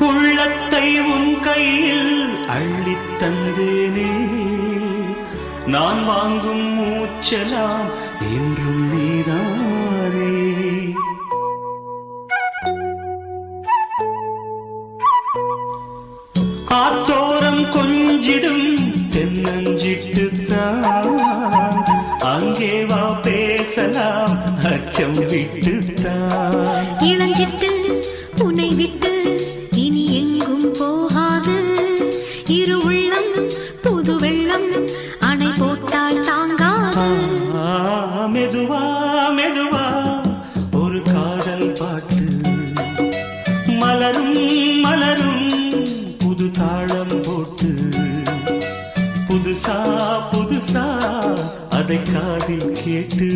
உள்ளத்தை உன் கையில் அள்ளித் தந்தேனே, நான் வாங்கும் மூச்சலாம் என்றும் நீதானே. ஆத்தோரம் கொஞ்சிடும் தென்னஞ்சிட்டுத்தான், அங்கே வா பேசலாம் அச்சம் விட்டுத்தான். இளஞ்சிட்டு உன்னை விட்டு இனி எங்கும் போகாது, இரு உள்ளம் புது வெள்ளம் அணை போட்டால் தாங்காது. மெதுவா மெதுவா ஒரு காதல் பாட்டு, மலரும் மலரும் புது தாளம் போட்டு, புதுசா புதுசா அதை காதில் கேட்டு